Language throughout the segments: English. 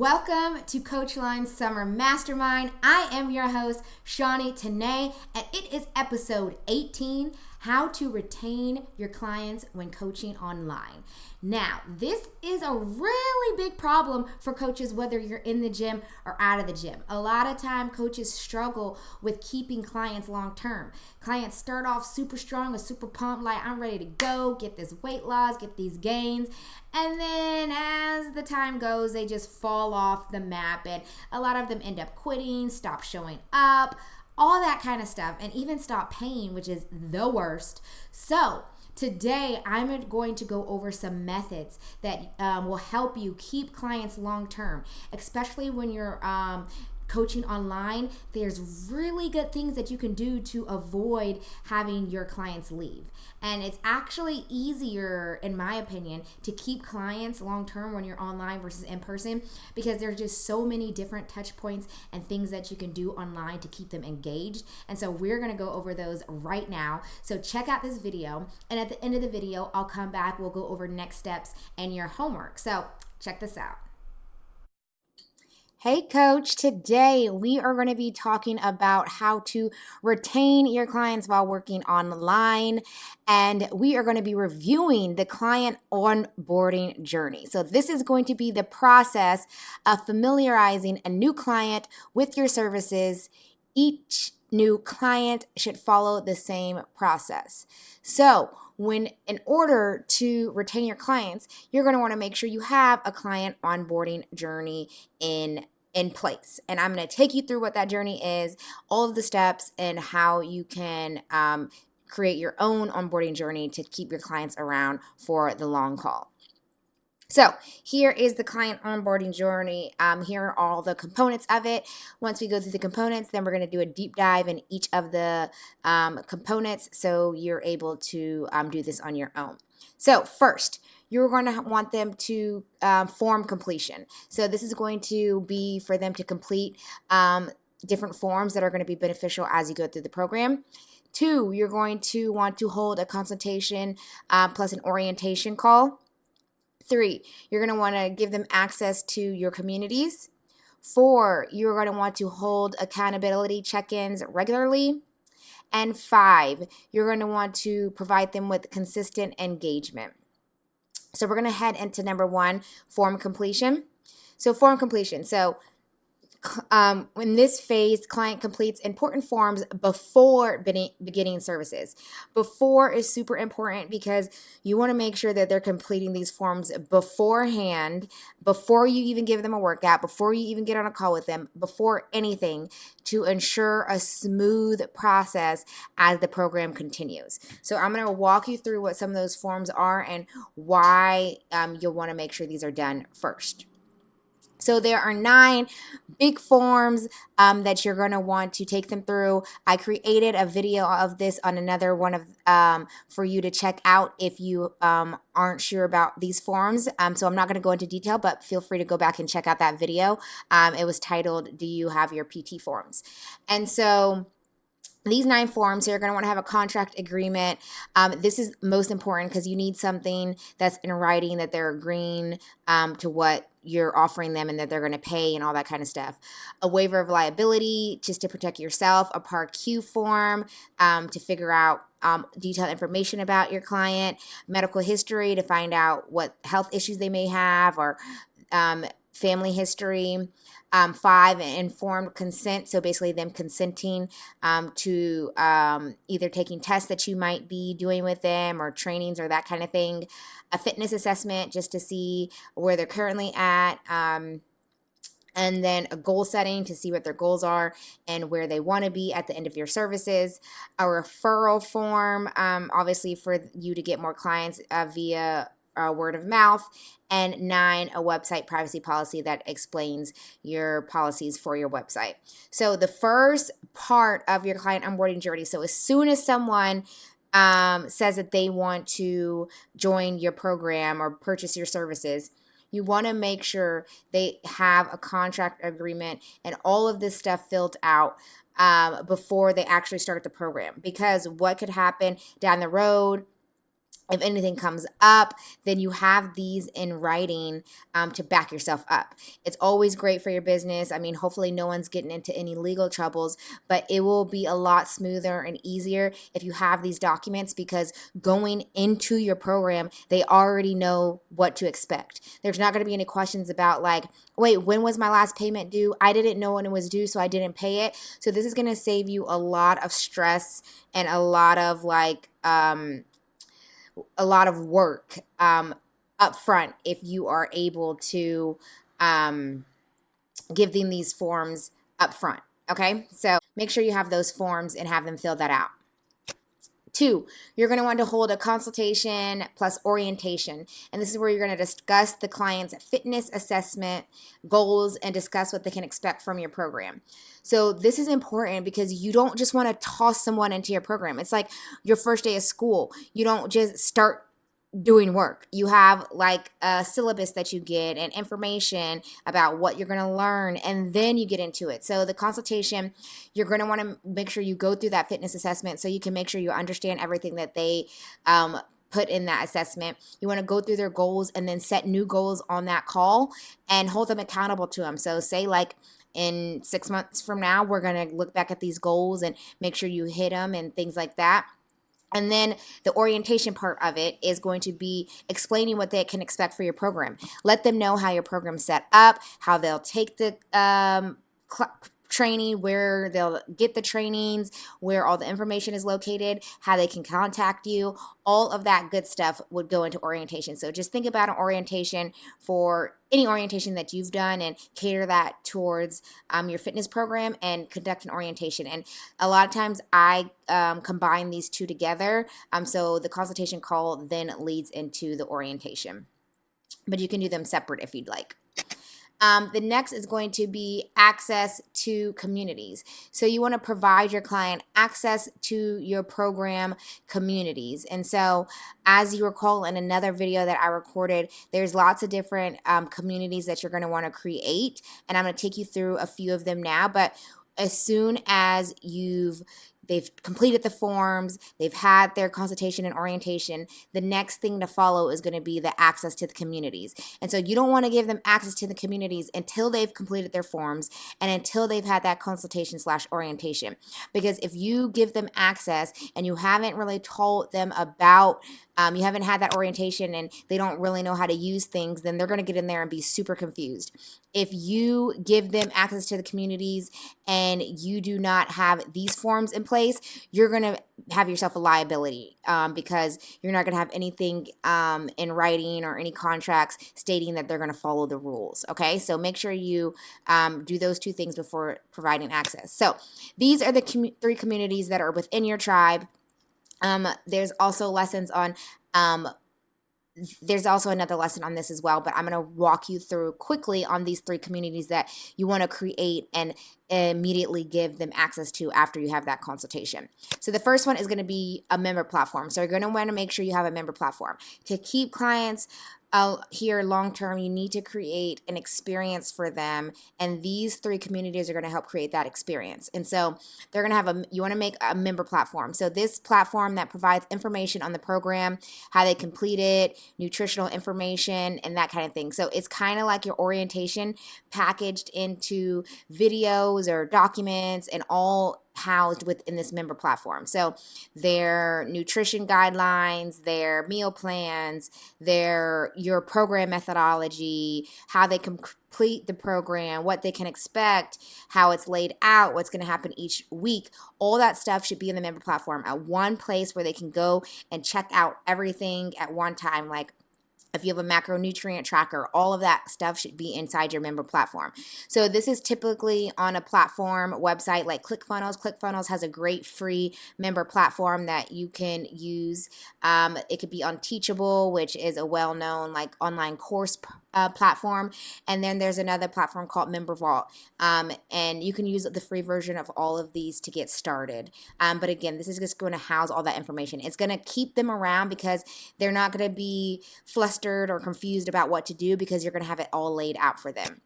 Welcome to Coach Line's Summer Mastermind. I am your host, Shawnee Tanay, and it is episode 18, How to Retain Your Clients When Coaching Online. Now, this is a really big problem for coaches, whether you're in the gym or out of the gym. A lot of time, coaches struggle with keeping clients long term. Clients start off super strong or super pumped, like I'm ready to go, get this weight loss, get these gains. And then as the time goes, they just fall off the map, and a lot of them end up quitting, stop showing up, all that kind of stuff, and even stop paying, which is the worst. So today, I'm going to go over some methods that will help you keep clients long term, especially when you're coaching online. There's really good things that you can do to avoid having your clients leave. And it's actually easier, in my opinion, to keep clients long term when you're online versus in person, because there's just so many different touch points and things that you can do online to keep them engaged. And so we're going to go over those right now. So check out this video, and at the end of the video, I'll come back. We'll go over next steps and your homework. So check this out. Hey coach, today we are going to be talking about how to retain your clients while working online, and we are going to be reviewing the client onboarding journey. So this is going to be the process of familiarizing a new client with your services. Each new client should follow the same process. So in order to retain your clients, you're going to want to make sure you have a client onboarding journey in place. And I'm going to take you through what that journey is, all of the steps, and how you can create your own onboarding journey to keep your clients around for the long haul. So here is the client onboarding journey. Here are all the components of it. Once we go through the components, then we're going to do a deep dive in each of the components, so you're able to do this on your own. So first, you're going to want them to form completion. So this is going to be for them to complete different forms that are going to be beneficial as you go through the program. 2, you're going to want to hold a consultation plus an orientation call. 3, you're going to want to give them access to your communities. 4, you're going to want to hold accountability check-ins regularly. And 5, you're going to want to provide them with consistent engagement. So we're going to head into number 1, form completion. So form completion. So in this phase, client completes important forms before beginning services. Before is super important because you want to make sure that they're completing these forms beforehand, before you even give them a workout, before you even get on a call with them, before anything, to ensure a smooth process as the program continues. So I'm going to walk you through what some of those forms are and why you'll want to make sure these are done first. So there are 9 big forms that you're going to want to take them through. I created a video of this on another one of for you to check out if you aren't sure about these forms. So I'm not going to go into detail, but feel free to go back and check out that video. It was titled, "Do You Have Your PT Forms?" And so these 9 forms, you're going to want to have a contract agreement. This is most important because you need something that's in writing that they're agreeing to what you're offering them and that they're going to pay and all that kind of stuff. A waiver of liability just to protect yourself. A Part Q form to figure out detailed information about your client. Medical history to find out what health issues they may have, or family history. 5, informed consent. So basically them consenting to either taking tests that you might be doing with them or trainings or that kind of thing. A fitness assessment just to see where they're currently at. And then a goal setting to see what their goals are and where they want to be at the end of your services. A referral form, obviously for you to get more clients via word of mouth. And 9, a website privacy policy that explains your policies for your website. So the first part of your client onboarding journey, so as soon as someone says that they want to join your program or purchase your services, you want to make sure they have a contract agreement and all of this stuff filled out before they actually start the program. Because what could happen down the road if anything comes up, then you have these in writing to back yourself up. It's always great for your business. I mean, hopefully no one's getting into any legal troubles, but it will be a lot smoother and easier if you have these documents, because going into your program, they already know what to expect. There's not going to be any questions about like, wait, when was my last payment due? I didn't know when it was due, so I didn't pay it. So this is going to save you a lot of stress and a lot of work up front if you are able to give them these forms up front. Okay, so make sure you have those forms and have them fill that out. 2, you're going to want to hold a consultation plus orientation. And this is where you're going to discuss the client's fitness assessment goals and discuss what they can expect from your program. So this is important because you don't just want to toss someone into your program. It's like your first day of school. You don't just start doing work. You have like a syllabus that you get and information about what you're going to learn, and then you get into it. So the consultation, you're going to want to make sure you go through that fitness assessment so you can make sure you understand everything that they put in that assessment. You want to go through their goals and then set new goals on that call and hold them accountable to them. So say like in 6 months from now, we're going to look back at these goals and make sure you hit them and things like that. And then the orientation part of it is going to be explaining what they can expect for your program. Let them know how your program's set up, how they'll take the training, where they'll get the trainings, where all the information is located, how they can contact you. All of that good stuff would go into orientation. So just think about an orientation for any orientation that you've done and cater that towards your fitness program and conduct an orientation. And a lot of times I combine these two together. So the consultation call then leads into the orientation. But you can do them separate if you'd like. The next is going to be access to communities. So you want to provide your client access to your program communities. And so as you recall in another video that I recorded, there's lots of different communities that you're going to want to create. And I'm going to take you through a few of them now. But as soon as they've completed the forms, they've had their consultation and orientation, the next thing to follow is going to be the access to the communities. And so you don't want to give them access to the communities until they've completed their forms and until they've had that consultation/orientation. Because if you give them access and you haven't really told them about you haven't had that orientation and they don't really know how to use things, then they're going to get in there and be super confused. If you give them access to the communities and you do not have these forms in place, you're going to have yourself a liability because you're not going to have anything in writing or any contracts stating that they're going to follow the rules. Okay, so make sure you do those two things before providing access. So these are the 3 communities that are within your tribe. There's also lessons on there's also another lesson on this as well, but I'm going to walk you through quickly on these 3 communities that you want to create and immediately give them access to after you have that consultation. So the first one is going to be a member platform. So you're going to want to make sure you have a member platform. To keep clients here long term, you need to create an experience for them, and these 3 communities are going to help create that experience. And so they're going to have you want to make a member platform. So this platform that provides information on the program, how they complete it, nutritional information, and that kind of thing. So it's kind of like your orientation packaged into videos or documents and all housed within this member platform. So their nutrition guidelines, their meal plans, your program methodology, how they complete the program, what they can expect, how it's laid out, what's going to happen each week. All that stuff should be in the member platform at one place where they can go and check out everything at one time. Like if you have a macronutrient tracker, all of that stuff should be inside your member platform. So this is typically on a platform website like ClickFunnels. ClickFunnels has a great free member platform that you can use. It could be on Teachable, which is a well-known like online course platform. And then there's another platform called Member Vault. And you can use the free version of all of these to get started. But again, this is just going to house all that information. It's going to keep them around because they're not going to be flustered or confused about what to do because you're going to have it all laid out for them.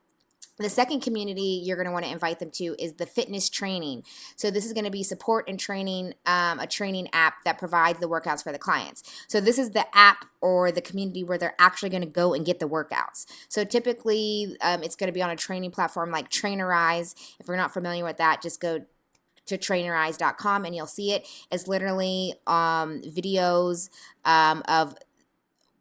The second community you're going to want to invite them to is the fitness training. So this is going to be support and training, a training app that provides the workouts for the clients. So this is the app or the community where they're actually going to go and get the workouts. So typically it's going to be on a training platform like Trainerize. If you're not familiar with that, just go to trainerize.com and you'll see it. It's literally videos of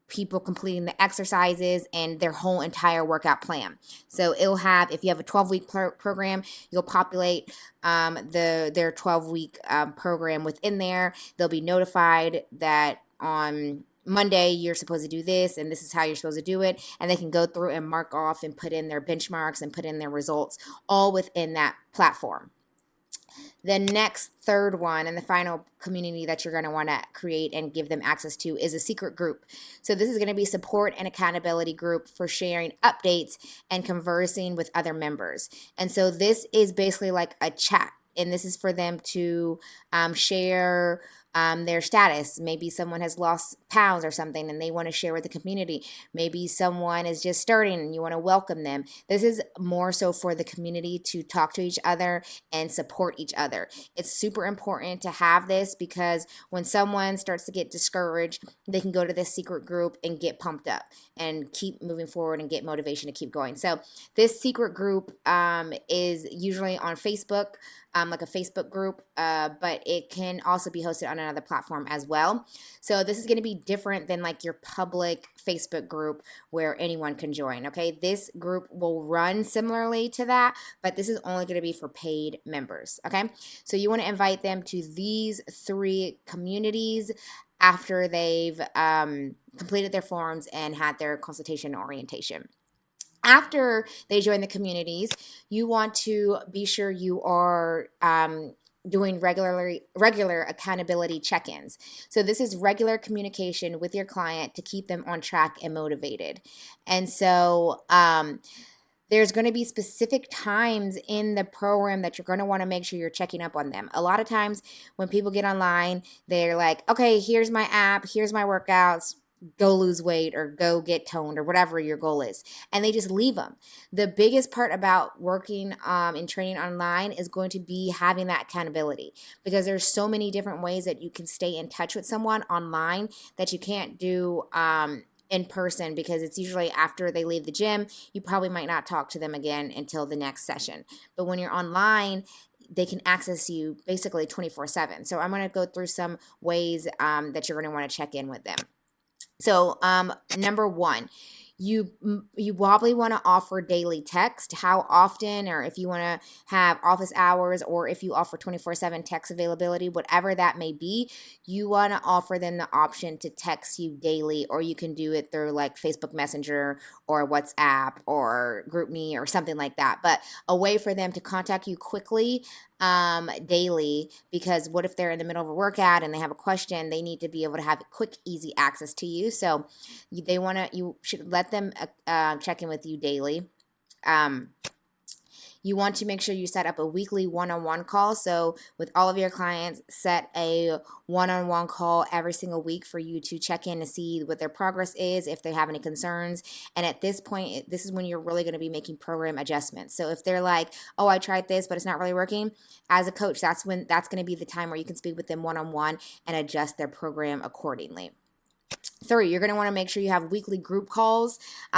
people completing the exercises and their whole entire workout plan. So it'll have, if you have a 12-week program, you'll populate their 12-week program within there. They'll be notified that on Monday you're supposed to do this and this is how you're supposed to do it, and they can go through and mark off and put in their benchmarks and put in their results all within that platform. The next third one and the final community that you're going to want to create and give them access to is a secret group. So this is going to be support and accountability group for sharing updates and conversing with other members. And so this is basically like a chat, and this is for them to share their status. Maybe someone has lost pounds or something and they want to share with the community. Maybe someone is just starting and you want to welcome them. This is more so for the community to talk to each other and support each other. It's super important to have this because when someone starts to get discouraged, they can go to this secret group and get pumped up and keep moving forward and get motivation to keep going. So this secret group is usually on Facebook, like a Facebook group, but it can also be hosted on another platform as well. So this is going to be different than like your public Facebook group where anyone can join, okay? This group will run similarly to that, but this is only going to be for paid members, okay? So you want to invite them to these 3 communities after they've completed their forms and had their consultation orientation. After they join the communities, you want to be sure you are doing regular accountability check-ins. So this is regular communication with your client to keep them on track and motivated. And so there's going to be specific times in the program that you're going to want to make sure you're checking up on them. A lot of times when people get online, they're like, okay, here's my app, here's my workouts, go lose weight or go get toned or whatever your goal is, and they just leave them. The biggest part about working and training online is going to be having that accountability, because there's so many different ways that you can stay in touch with someone online that you can't do in person, because it's usually after they leave the gym. You probably might not talk to them again until the next session. But when you're online, they can access you basically 24/7. So I'm going to go through some ways that you're going to want to check in with them. So number 1, you probably want to offer daily text. How often, or if you want to have office hours, or if you offer 24/7 text availability, whatever that may be, you want to offer them the option to text you daily, or you can do it through like Facebook Messenger or WhatsApp or GroupMe or something like that. But a way for them to contact you quickly daily, because what if they're in the middle of a workout and they have a question? They need to be able to have quick, easy access to you. So you should let them check in with you daily. You want to make sure you set up a weekly one-on-one call. So with all of your clients, set a one-on-one call every single week for you to check in to see what their progress is, if they have any concerns. And at this point, this is when you're really going to be making program adjustments. So if they're like, oh, I tried this, but it's not really working, as a coach, that's going to be the time where you can speak with them one-on-one and adjust their program accordingly. 3, you're going to want to make sure you have weekly group calls.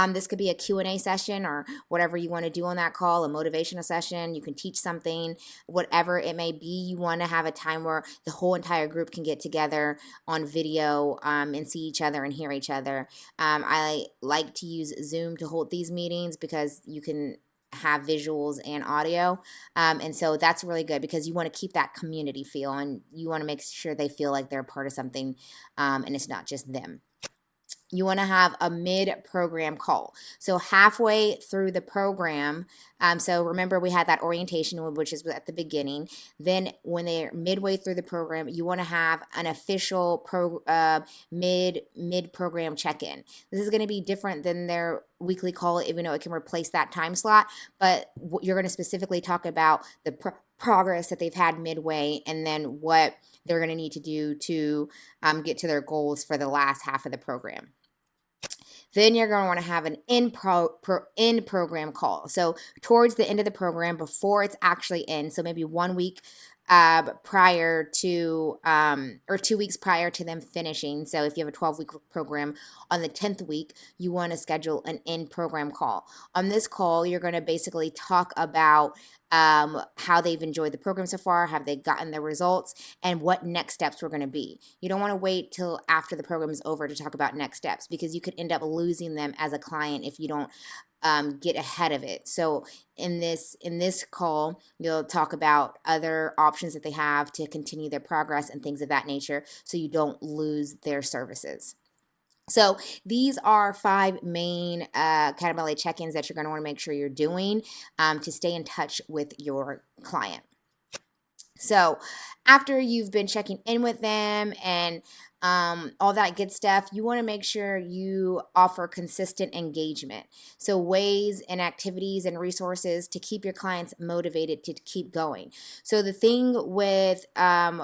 This could be a Q&A session or whatever you want to do on that call, a motivational session. You can teach something, whatever it may be. You want to have a time where the whole entire group can get together on video and see each other and hear each other. I like to use Zoom to hold these meetings because you can have visuals and audio. And so that's really good, because you want to keep that community feel and you want to make sure they feel like they're a part of something and it's not just them. You want to have a mid-program call. So halfway through the program, so remember we had that orientation, which is at the beginning. Then when they're midway through the program, you want to have an official mid-program check-in. This is going to be different than their weekly call, even though it can replace that time slot. But you're going to specifically talk about the progress that they've had midway, and then what they're going to need to do to get to their goals for the last half of the program. Then you're going to want to have an in-program call. So towards the end of the program, before it's actually in, so maybe 1 week prior to, or 2 weeks prior to them finishing. So if you have a 12-week program, on the 10th week, you want to schedule an in-program call. On this call, you're going to basically talk about how they've enjoyed the program so far, have they gotten their results, and what next steps were going to be. You don't want to wait till after the program is over to talk about next steps, because you could end up losing them as a client if you don't get ahead of it. So in this call, you'll talk about other options that they have to continue their progress and things of that nature, so you don't lose their services. So these are 5 main accountability check-ins that you're going to want to make sure you're doing to stay in touch with your client. So after you've been checking in with them and all that good stuff, you want to make sure you offer consistent engagement. So ways and activities and resources to keep your clients motivated to keep going. So the thing with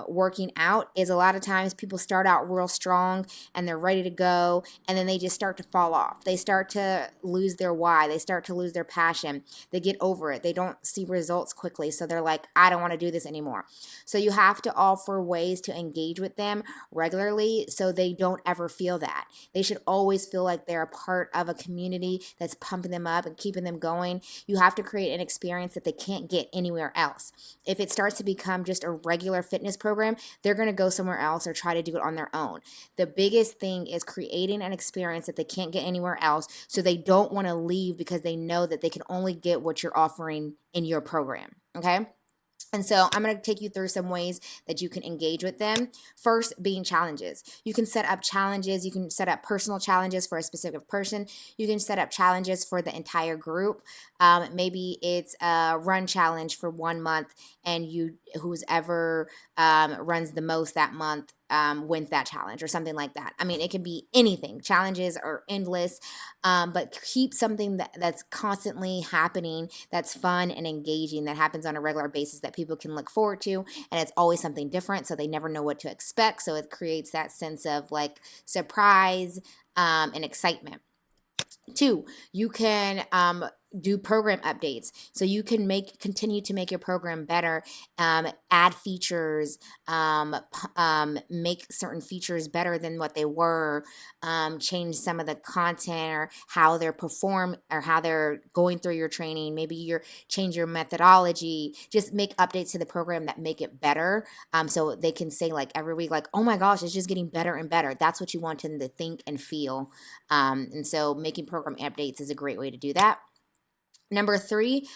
working out is a lot of times people start out real strong and they're ready to go, and then they just start to fall off. They start to lose their why. They start to lose their passion. They get over it. They don't see results quickly. So they're like, I don't want to do this anymore. So you have to offer ways to engage with them regularly so they don't ever feel that. They should always feel like they're a part of a community that's pumping them up and keeping them going. You have to create an experience that they can't get anywhere else. If it starts to become just a regular fitness program, they're going to go somewhere else or try to do it on their own. The biggest thing is creating an experience that they can't get anywhere else, so they don't want to leave because they know that they can only get what you're offering in your program. Okay? And so I'm going to take you through some ways that you can engage with them. First, being challenges. You can set up challenges. You can set up personal challenges for a specific person. You can set up challenges for the entire group. Maybe it's a run challenge for 1 month, and who's ever runs the most that month wins that challenge, or something like that. I mean, it can be anything. Challenges are endless, but keep something that's constantly happening, that's fun and engaging, that happens on a regular basis, that people can look forward to, and it's always something different, so they never know what to expect. So it creates that sense of like surprise and excitement. 2, you can do program updates. So you can continue to make your program better, add features, make certain features better than what they were, change some of the content or how they're how they're going through your training. Maybe change your methodology. Just make updates to the program that make it better, so they can say like every week, like, oh my gosh, it's just getting better and better. That's what you want them to think and feel. And so making program updates is a great way to do that. Number 3,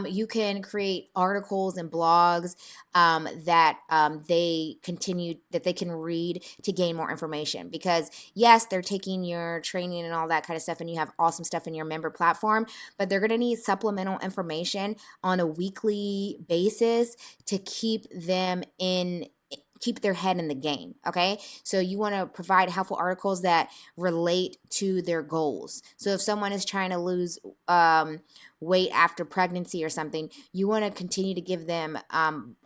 you can create articles and blogs that they can read to gain more information. Because yes, they're taking your training and all that kind of stuff, and you have awesome stuff in your member platform, but they're going to need supplemental information on a weekly basis to keep their head in the game. Okay. So you want to provide helpful articles that relate to their goals. So if someone is trying to lose weight after pregnancy or something, you want to continue to give them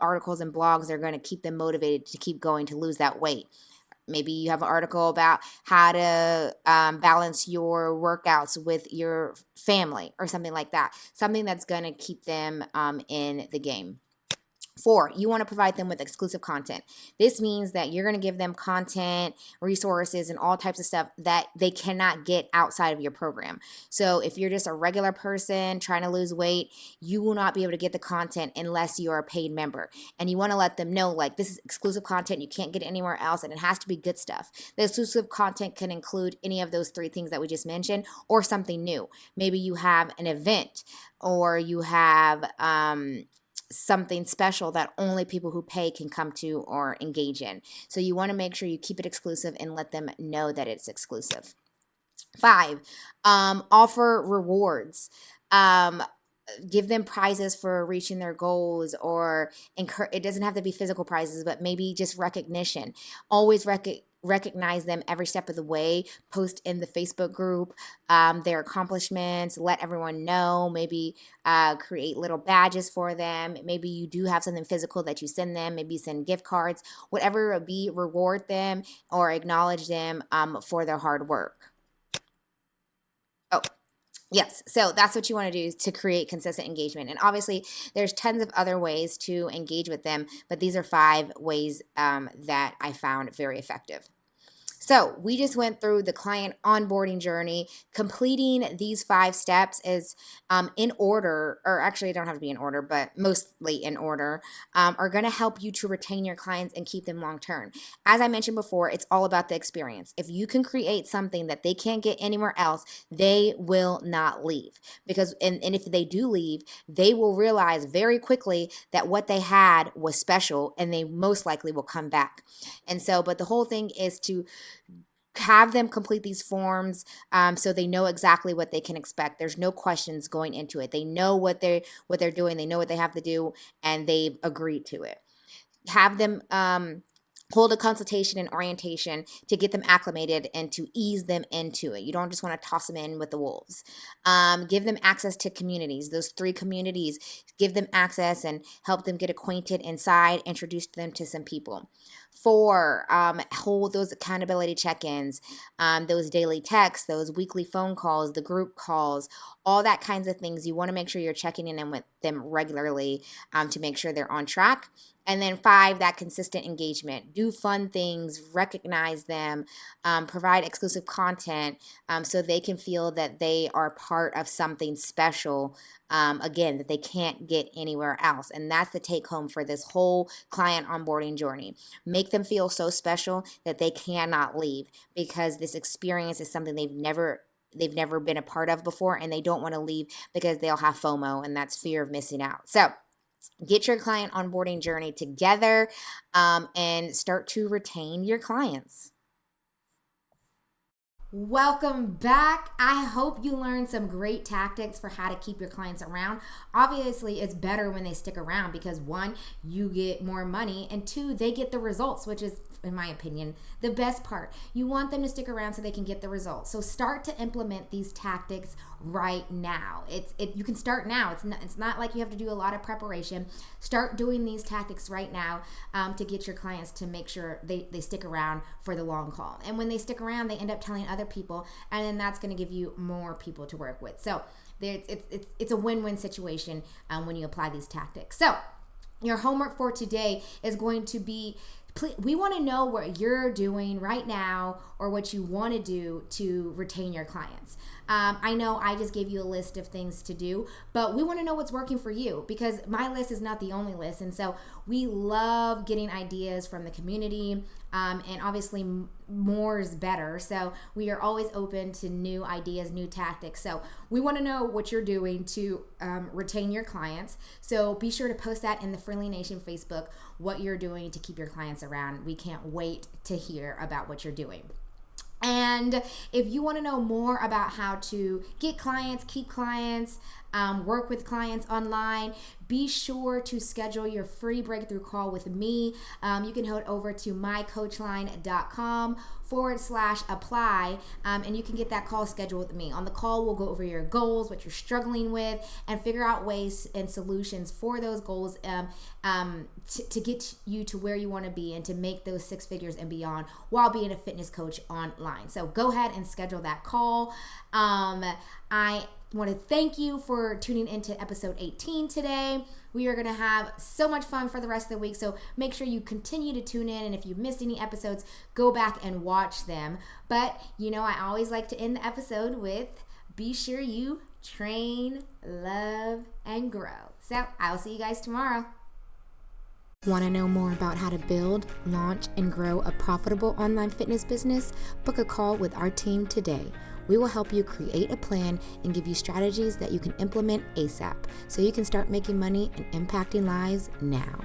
articles and blogs that are going to keep them motivated to keep going to lose that weight. Maybe you have an article about how to balance your workouts with your family or something like that. Something that's going to keep them in the game. 4, you want to provide them with exclusive content. This means that you're going to give them content, resources, and all types of stuff that they cannot get outside of your program. So if you're just a regular person trying to lose weight, you will not be able to get the content unless you're a paid member. And you want to let them know, like, this is exclusive content. You can't get it anywhere else, and it has to be good stuff. The exclusive content can include any of those 3 things that we just mentioned, or something new. Maybe you have an event, or you have something special that only people who pay can come to or engage in. So you want to make sure you keep it exclusive and let them know that it's exclusive. 5, offer rewards. Give them prizes for reaching their goals, or it doesn't have to be physical prizes, but maybe just recognition. Always recognize them every step of the way. Post in the Facebook group their accomplishments, let everyone know. Maybe create little badges for them. Maybe you do have something physical that you send them. Maybe send gift cards. Whatever it be, reward them or acknowledge them for their hard work. Yes, so that's what you want to do to create consistent engagement. And obviously, there's tons of other ways to engage with them, but these are 5 ways that I found very effective. So we just went through the client onboarding journey. Completing these 5 steps is in order, or actually, it don't have to be in order, but mostly in order, are going to help you to retain your clients and keep them long term. As I mentioned before, it's all about the experience. If you can create something that they can't get anywhere else, they will not leave. Because, and if they do leave, they will realize very quickly that what they had was special and they most likely will come back. And so, but the whole thing is to have them complete these forms so they know exactly what they can expect. There's no questions going into it. They know what they're doing. They know what they have to do, and they've agreed to it. Have them hold a consultation and orientation to get them acclimated and to ease them into it. You don't just want to toss them in with the wolves. Give them access to communities. Those 3 communities, give them access and help them get acquainted inside, introduce them to some people. 4, hold those accountability check-ins, those daily texts, those weekly phone calls, the group calls, all that kinds of things. You want to make sure you're checking in with them regularly to make sure they're on track. And then 5, that consistent engagement. Do fun things, recognize them, provide exclusive content so they can feel that they are part of something special, again, that they can't get anywhere else. And that's the take home for this whole client onboarding journey. Make them feel so special that they cannot leave, because this experience is something they've never been a part of before, and they don't want to leave because they'll have FOMO, and that's fear of missing out. So get your client onboarding journey together and start to retain your clients. Welcome back. I hope you learned some great tactics for how to keep your clients around. Obviously, it's better when they stick around because 1, you get more money, and 2, they get the results, which is, in my opinion, the best part. You want them to stick around so they can get the results. So start to implement these tactics right now. You can start now. It's not like you have to do a lot of preparation. Start doing these tactics right now to get your clients to make sure they stick around for the long haul. And when they stick around, they end up telling other people, and then that's going to give you more people to work with. So it's a win-win situation when you apply these tactics. So your homework for today is going to be, we want to know what you're doing right now or what you want to do to retain your clients. I know I just gave you a list of things to do, but we want to know what's working for you, because my list is not the only list. And so we love getting ideas from the community, and obviously more is better. So we are always open to new ideas, new tactics. So we want to know what you're doing to retain your clients. So be sure to post that in the Friendly Nation Facebook, what you're doing to keep your clients around. We can't wait to hear about what you're doing. And if you want to know more about how to get clients, keep clients, work with clients online, be sure to schedule your free breakthrough call with me. You can head over to mycoachline.com/apply, and you can get that call scheduled with me. On the call, we'll go over your goals, what you're struggling with, and figure out ways and solutions for those goals to get you to where you want to be and to make those 6 figures and beyond while being a fitness coach online. So go ahead and schedule that call. I want to thank you for tuning into episode 18 today. We are going to have so much fun for the rest of the week, so make sure you continue to tune in, and if you missed any episodes, go back and watch them. But, I always like to end the episode with, be sure you train, love, and grow. So, I'll see you guys tomorrow. Want to know more about how to build, launch, and grow a profitable online fitness business? Book a call with our team today. We will help you create a plan and give you strategies that you can implement ASAP so you can start making money and impacting lives now.